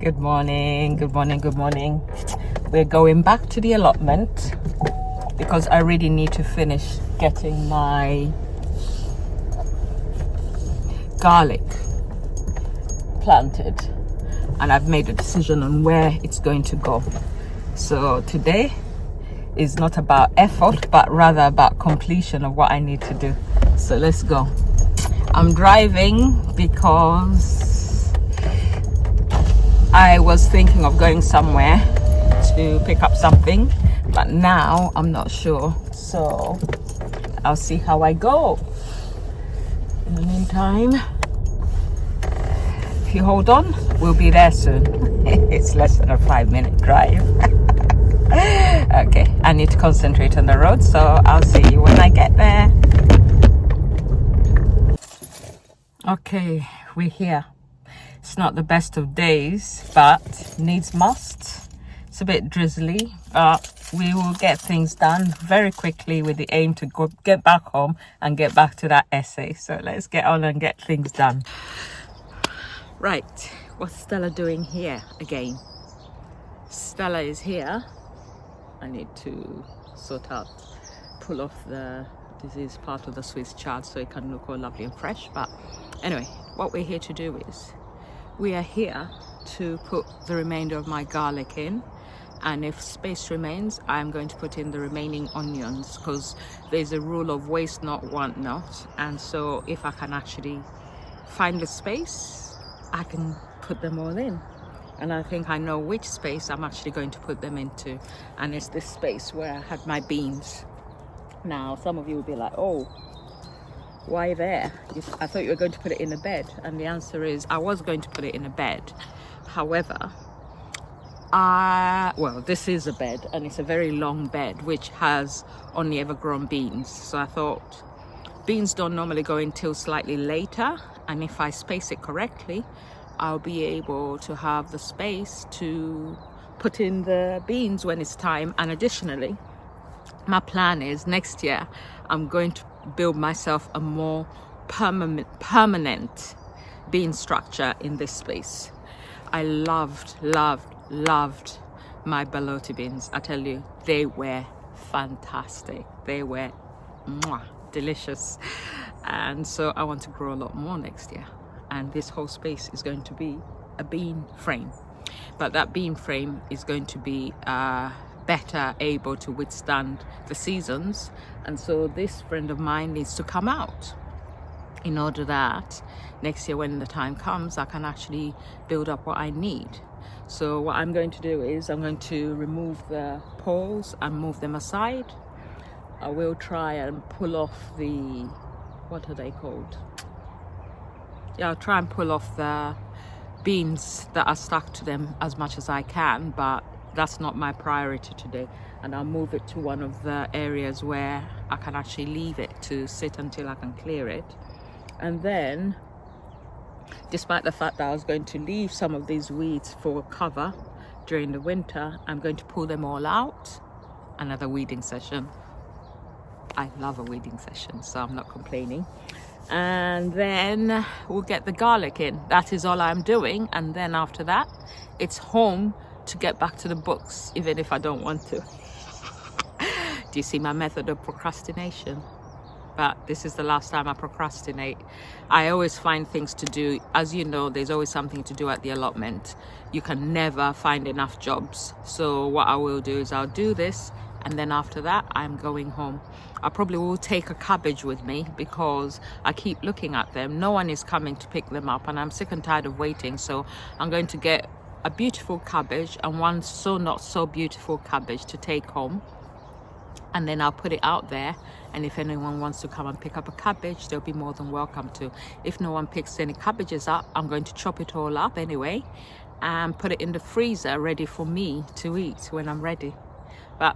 Good morning, good morning, good morning. We're going back to the allotment because I really need to finish getting my garlic planted, and I've made a decision on where it's going to go. So today is not about effort, but rather about completion of what I need to do. So let's go. I'm driving because I was thinking of going somewhere to pick up something, but now I'm not sure. So I'll see how I go. In the meantime, if you hold on, we'll be there soon. It's less than a 5-minute drive. Okay, I need to concentrate on the road, so I'll see you when I get there. Okay, we're here. It's not the best of days, but needs must. It's a bit drizzly, but we will get things done very quickly with the aim to get back home and get back to that essay. So let's get on and get things done. Right, what's Stella doing here again? Stella is here. I need to pull off this is part of the Swiss chard so it can look all lovely and fresh. But anyway, what we're here to do is we are here to put the remainder of my garlic in, and if space remains, I'm going to put in the remaining onions, because there's a rule of waste not, want not, and so if I can actually find the space, I can put them all in. And I think I know which space I'm actually going to put them into, and it's this space where I had my beans. Now some of you will be like, oh, why there? I thought you were going to put it in a bed. And the answer is I was going to put it in a bed. However, well, this is a bed, and it's a very long bed which has only ever grown beans. So I thought beans don't normally go until slightly later, and if I space it correctly, I'll be able to have the space to put in the beans when it's time. And additionally, my plan is next year I'm going to build myself a more permanent bean structure in this space. I loved my Balotti beans. I tell you, they were fantastic. They were delicious, and so I want to grow a lot more next year, and this whole space is going to be a bean frame, but that bean frame is going to be better able to withstand the seasons. And so this friend of mine needs to come out in order that next year when the time comes, I can actually build up what I need. So what I'm going to do is I'm going to remove the poles and move them aside. I will try and pull off the, what are they called? Yeah, I'll try and pull off the beans that are stuck to them as much as I can, but that's not my priority today. And I'll move it to one of the areas where I can actually leave it to sit until I can clear it. And then, despite the fact that I was going to leave some of these weeds for cover during the winter, I'm going to pull them all out. Another weeding session. I love a weeding session, so I'm not complaining. And then we'll get the garlic in. That is all I'm doing. And then after that, it's home to get back to the books, even if I don't want to. Do you see my method of procrastination? But this is the last time I procrastinate. I always find things to do. As you know, there's always something to do at the allotment. You can never find enough jobs. So what I will do is I'll do this, and then after that, I'm going home. I probably will take a cabbage with me because I keep looking at them. No one is coming to pick them up, and I'm sick and tired of waiting. So I'm going to get a beautiful cabbage and one not so beautiful cabbage to take home, and then I'll put it out there, and if anyone wants to come and pick up a cabbage, they'll be more than welcome to. If no one picks any cabbages up, I'm going to chop it all up anyway and put it in the freezer ready for me to eat when I'm ready. But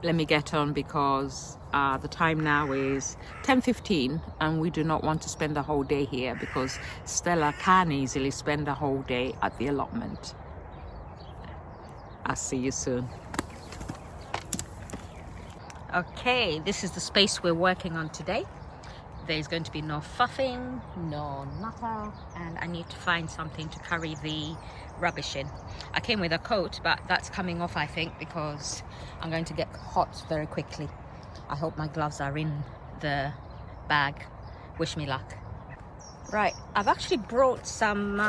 let me get on, because the time now is 10:15 and we do not want to spend the whole day here, because Stella can easily spend the whole day at the allotment. I'll see you soon. Okay, this is the space we're working on today. there's going to be no fuffing, no nutter, and I need to find something to carry the rubbish in. I came with a coat, but that's coming off, I think, because I'm going to get hot very quickly. I hope my gloves are in the bag. Wish me luck. Right, I've actually brought some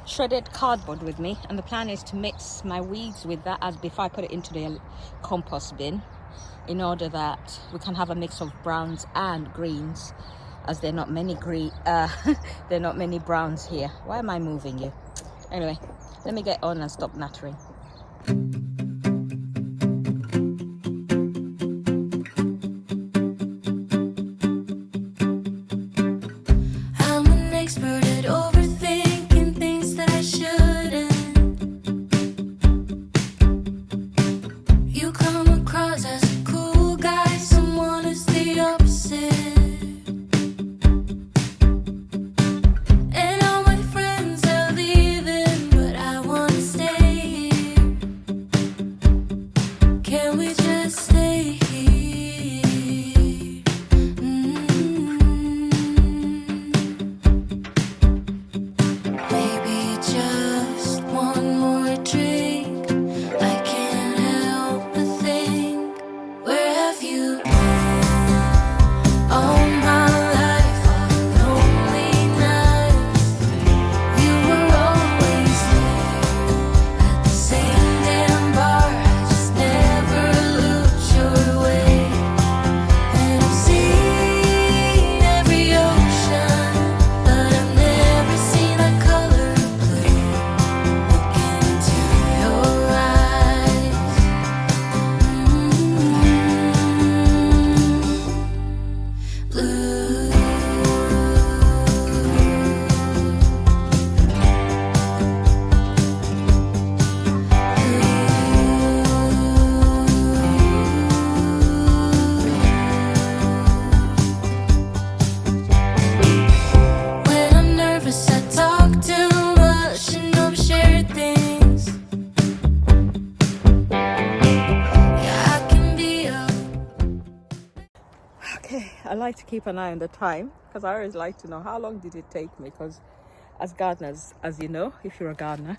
shredded cardboard with me, and the plan is to mix my weeds with that as before I put it into the compost bin, in order that we can have a mix of browns and greens, as there are not many there are not many browns here. Why am I moving you? Anyway, let me get on and stop nattering. I'm an expert at overthinking things that I shouldn't. You come across as a cool guy, someone who's the opposite. And all my friends are leaving, but I wanna stay here. Can we just stay here? Maybe just one more drink. I can't help but think, where have you been? All my life, all the lonely nights. You were always there at the same damn bar. I just never looked your way. And I've seen every ocean, but I've never seen a color blue. Look into your eyes. Blue. When I'm nervous, I talk too much and overshare things. Yeah, I can be a Okay, I like to keep an eye on the time, because I always like to know how long did it take me, because as gardeners, as you know, if you're a gardener,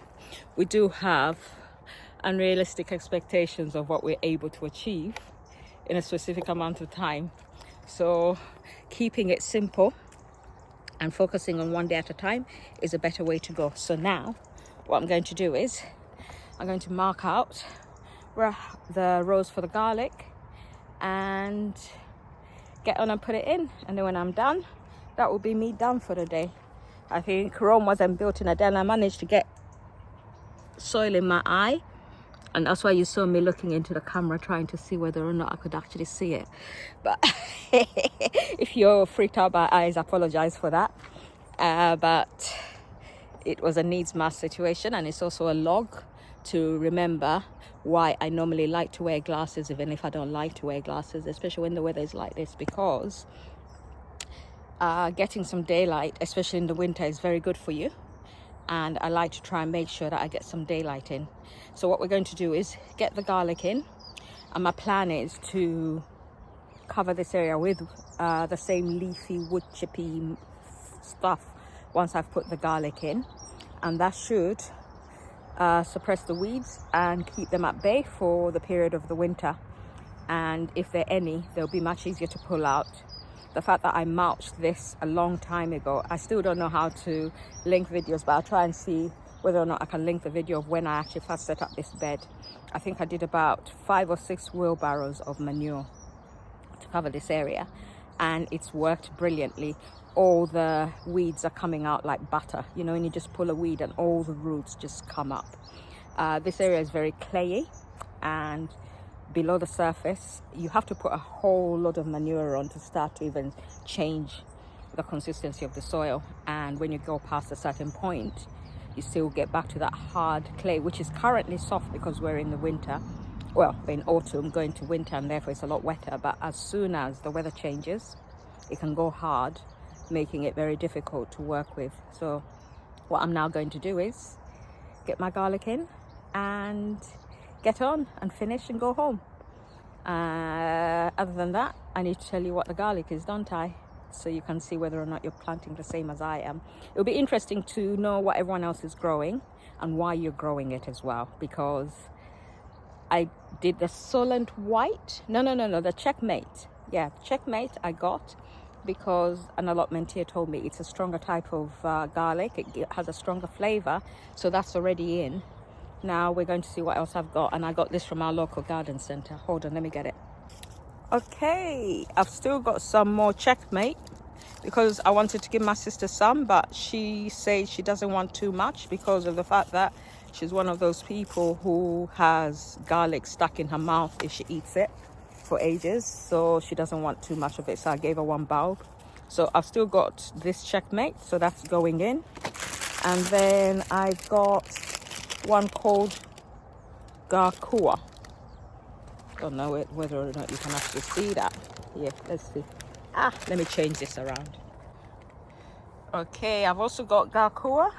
we do have unrealistic expectations of what we're able to achieve in a specific amount of time. So keeping it simple and focusing on one day at a time is a better way to go. So now what I'm going to do is I'm going to mark out where the rows for the garlic and get on and put it in, and then when I'm done, that will be me done for the day. I think Rome wasn't built in a day, and I managed to get soil in my eye, and that's why you saw me looking into the camera trying to see whether or not I could actually see it. But if you're freaked out by eyes, I apologize for that, but it was a needs must situation, and it's also a log to remember why I normally like to wear glasses even if I don't like to wear glasses, especially when the weather is like this, because getting some daylight, especially in the winter, is very good for you, and I like to try and make sure that I get some daylight in. So what we're going to do is get the garlic in, and my plan is to cover this area with the same leafy wood chippy stuff once I've put the garlic in, and that should suppress the weeds and keep them at bay for the period of the winter. And if there are any, they'll be much easier to pull out. The fact that I mulched this a long time ago, I still don't know how to link videos, but I'll try and see whether or not I can link the video of when I actually first set up this bed. I think I did about 5 or 6 wheelbarrows of manure to cover this area, and it's worked brilliantly. All the weeds are coming out like butter, you know, when you just pull a weed and all the roots just come up. This area is very clayey, and below the surface you have to put a whole lot of manure on to start to even change the consistency of the soil, and when you go past a certain point you still get back to that hard clay, which is currently soft because we're in the winter, well, we're in autumn going to winter, and therefore it's a lot wetter. But as soon as the weather changes, it can go hard, making it very difficult to work with. So what I'm now going to do is get my garlic in and get on and finish and go home. Other than that, I need to tell you what the garlic is, don't I? So you can see whether or not you're planting the same as I am. It'll be interesting to know what everyone else is growing and why you're growing it as well, because I did the Solent White. No, the Checkmate. Yeah, Checkmate I got because an allotmenteer told me it's a stronger type of garlic. It has a stronger flavor, so that's already in. Now we're going to see what else I've got, and I got this from our local garden center. Hold on, let me get it. Okay, I've still got some more Checkmate because I wanted to give my sister some, but she says she doesn't want too much because of the fact that she's one of those people who has garlic stuck in her mouth if she eats it for ages, so she doesn't want too much of it, so I gave her one bulb. So I've still got this Checkmate, so that's going in. And then I've got one called Garkua. Don't know whether or not you can actually see that. Yeah, let's see. Let me change this around. Okay, I've also got Garkua,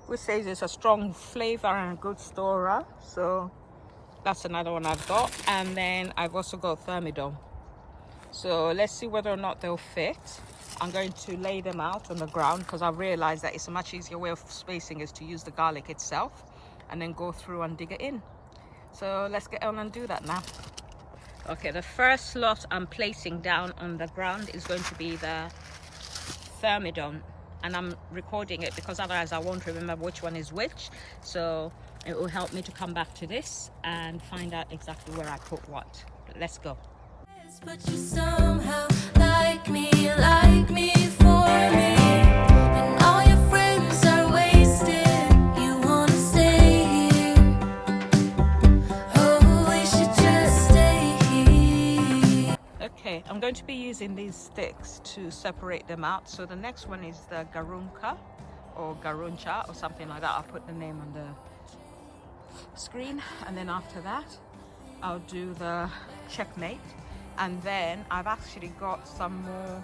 which says it's a strong flavor and a good storer. So that's another one I've got. And then I've also got Thermidor. So let's see whether or not they'll fit. I'm going to lay them out on the ground because I've realized that it's a much easier way of spacing is to use the garlic itself and then go through and dig it in. So let's get on and do that now. Okay, the first lot I'm placing down on the ground is going to be the Thermidor, and I'm recording it because otherwise I won't remember which one is which. So it will help me to come back to this and find out exactly where I put what. Let's go. But you somehow like me for me. And all your friends are wasted. You wanna stay here. Oh, we should just stay here. Okay, I'm going to be using these sticks to separate them out. So the next one is the Garunka or Garuncha or something like that. I'll put the name on the screen, and then after that I'll do the Checkmate. And then I've actually got some more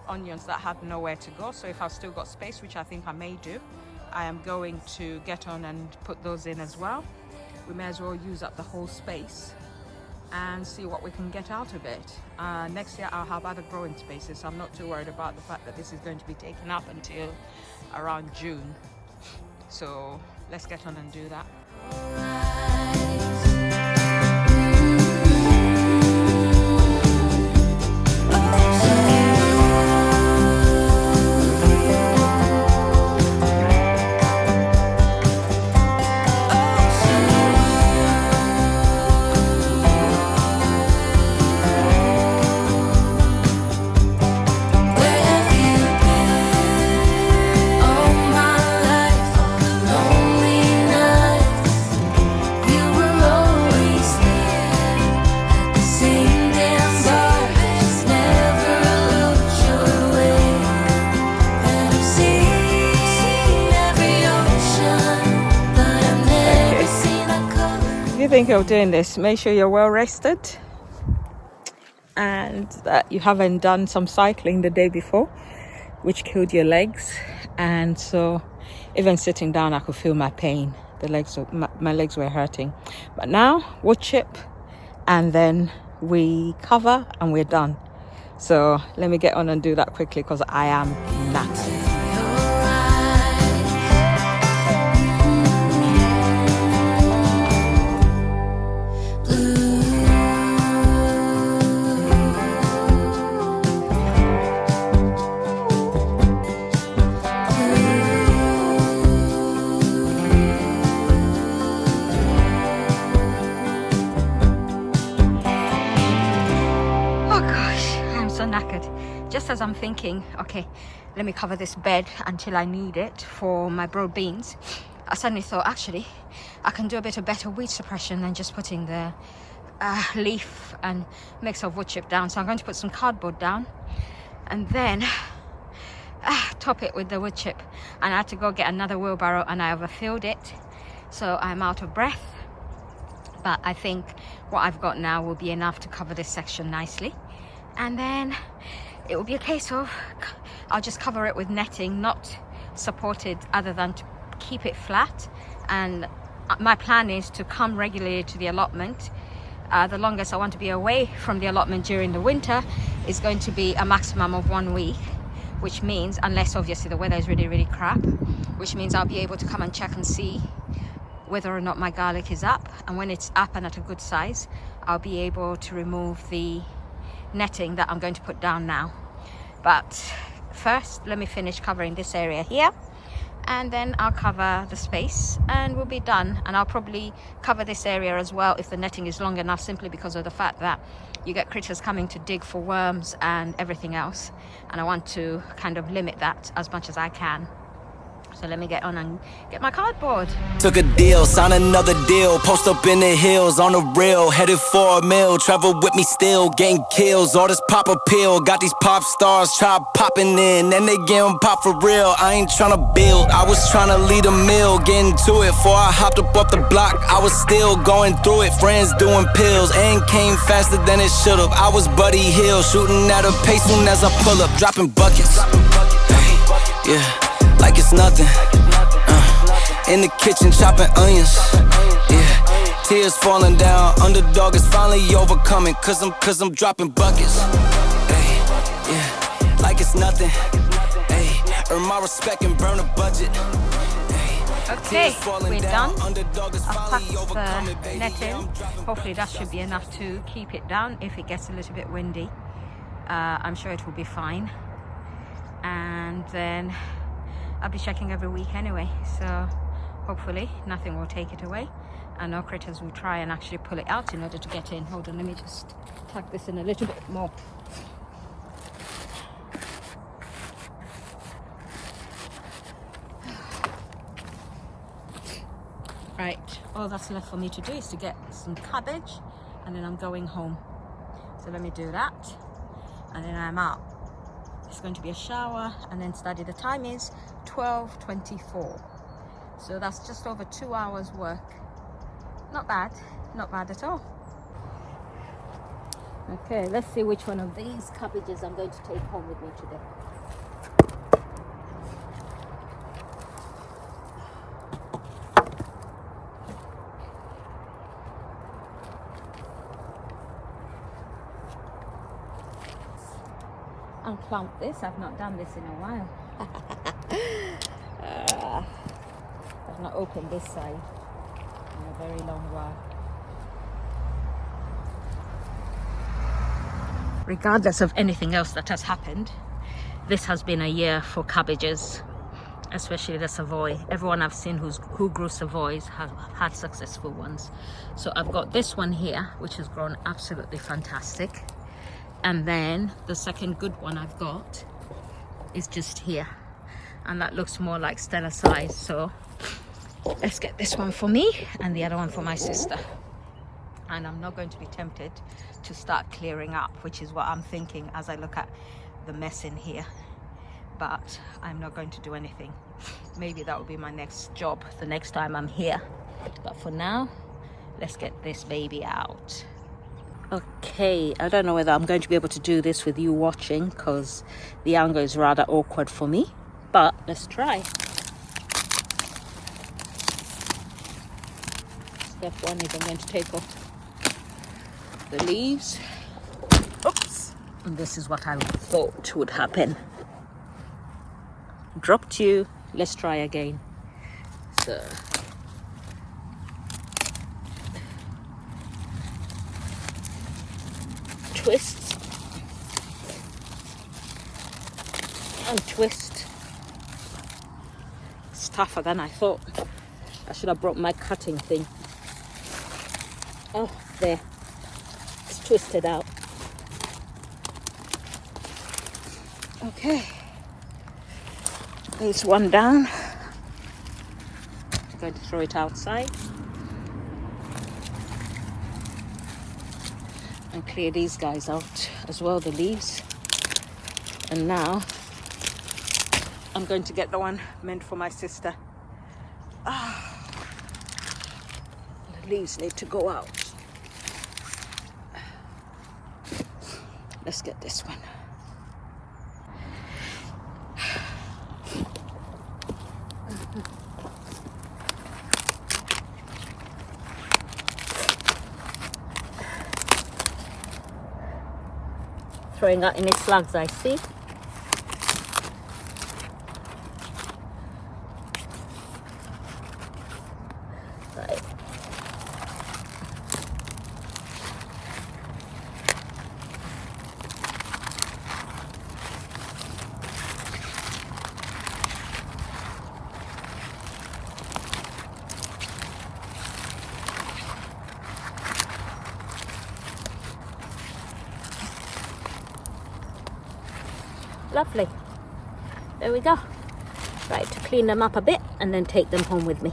onions that have nowhere to go, so if I've still got space, which I think I may do, I am going to get on and put those in as well. We may as well use up the whole space and see what we can get out of it. Next year I'll have other growing spaces, so I'm not too worried about the fact that this is going to be taken up until around June. So let's get on and do that. Think of doing this, make sure you're well rested and that you haven't done some cycling the day before, which killed your legs. And so even sitting down I could feel my pain. My legs were hurting, but now wood chip and then we cover and we're done. So let me get on and do that quickly because I am knackered. Just as I'm thinking, okay, let me cover this bed until I need it for my broad beans, I suddenly thought, actually, I can do a bit of better weed suppression than just putting the leaf and mix of wood chip down. So I'm going to put some cardboard down and then top it with the wood chip. And I had to go get another wheelbarrow and I overfilled it, so I'm out of breath. But I think what I've got now will be enough to cover this section nicely. And then it will be a case of I'll just cover it with netting, not supported other than to keep it flat. And my plan is to come regularly to the allotment The longest I want to be away from the allotment during the winter is going to be a maximum of 1 week, which means, unless obviously the weather is really, really crap, which means I'll be able to come and check and see whether or not my garlic is up. And when it's up and at a good size, I'll be able to remove the netting that I'm going to put down now. But first, let me finish covering this area here, and then I'll cover the space and we'll be done. And I'll probably cover this area as well if the netting is long enough, simply because of the fact that you get critters coming to dig for worms and everything else, and I want to kind of limit that as much as I can. So let me get on and get my cardboard. Took a deal, signed another deal. Post up in the hills on the rail, headed for a mill. Travel with me still, getting kills. All this pop appeal, got these pop stars try popping in, and they getting pop for real. I ain't tryna build, I was tryna lead a mill. Getting to it before I hopped up off the block. I was still going through it, friends doing pills, and came faster than it should've. I was Buddy Hill, shooting at a pace soon as I pull up, dropping buckets. Hey, yeah. Like it's nothing, in the kitchen chopping onions, yeah, tears falling down, underdog is finally overcoming, cause I'm dropping buckets, hey, yeah, like it's nothing, hey, earn my respect and burn a budget, hey. Okay, we're done. I've packed the net in. Hopefully that should be enough to keep it down if it gets a little bit windy. I'm sure it will be fine. And then I'll be checking every week anyway, so hopefully nothing will take it away and no critters will try and actually pull it out in order to get in. Hold on, let me just tuck this in a little bit more. Right, all that's left for me to do is to get some cabbage, and then I'm going home. So let me do that, and then I'm out. It's going to be a shower and then study. The time is 12:24, so that's just over 2 hours work. Not bad at all. Okay, let's see which one of these cabbages I'm going to take home with me today. And plant this. I've not done this in a while. I've not opened this side in a very long while. Regardless of anything else that has happened, this has been a year for cabbages, especially the Savoy. Everyone I've seen who grew Savoys have had successful ones. So I've got this one here, which has grown absolutely fantastic. And then the second good one I've got is just here, and that looks more like Stella size. So let's get this one for me and the other one for my sister. And I'm not going to be tempted to start clearing up, which is what I'm thinking as I look at the mess in here. But I'm not going to do anything. Maybe that will be my next job the next time I'm here. But for now, let's get this baby out. Okay, I don't know whether I'm going to be able to do this with you watching, because the angle is rather awkward for me, but let's try. Step one is I'm going to take off the leaves. Oops. And this is what I thought would happen. Dropped you. Let's try again. So twist and twist. It's tougher than I thought. I should have brought my cutting thing. Oh, there. It's twisted out. Okay. There's one down. I'm going to throw it outside. And clear these guys out as well, the leaves. And now I'm going to get the one meant for my sister. The leaves need to go out. Let's get this one. throwing out any slugs I see. Right. Lovely. There we go. Right, to clean them up a bit and then take them home with me.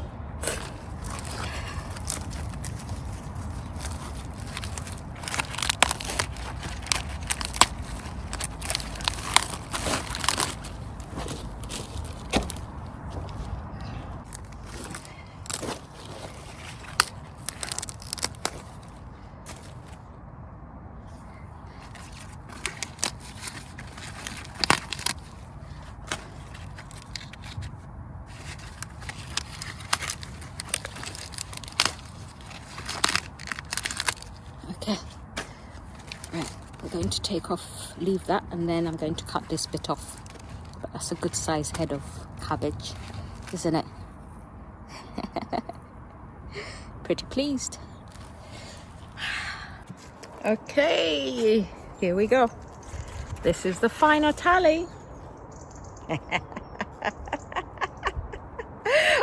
Okay, right, we're going to leave that, and then I'm going to cut this bit off. But that's a good size head of cabbage, isn't it? Pretty pleased. Okay, here we go. This is the final tally.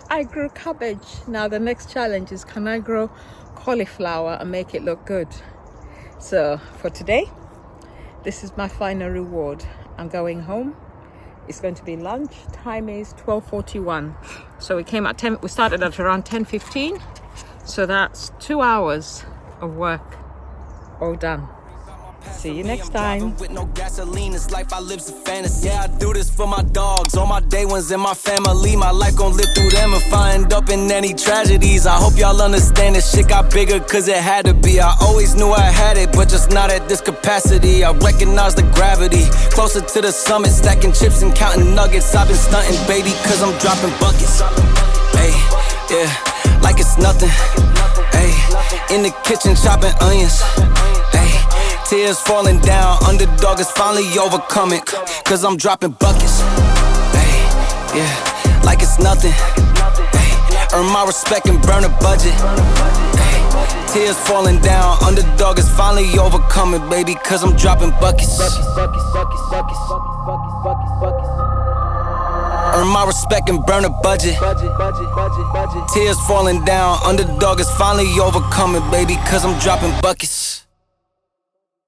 I grew cabbage. Now the next challenge is, can I grow cauliflower and make it look good? So for today, this is my final reward. I'm going home. It's going to be lunch. Time is 12:41. So we started at around 10:15. So that's 2 hours of work all done. See you next time. With no gasoline, this life I live's a fantasy. Yeah, I do this for my dogs, all my day ones and my family. My life gon' live through them if I end up in any tragedies. I hope y'all understand this shit got bigger cause it had to be. I always knew I had it, but just not at this capacity. I recognize the gravity, closer to the summit, stacking chips and counting nuggets. I've been stunting, baby, cause I'm dropping buckets. Hey, yeah, like it's nothing. Hey, in the kitchen chopping onions. Hey, tears falling down, underdog is finally overcoming. Cause I'm dropping buckets. Hey, yeah, like it's nothing. Hey, earn my respect and burn a budget. Hey, tears falling down, underdog is finally overcoming, baby. Cause I'm dropping buckets. Earn my respect and burn a budget. Tears falling down, underdog is finally overcoming, baby. Cause I'm dropping buckets.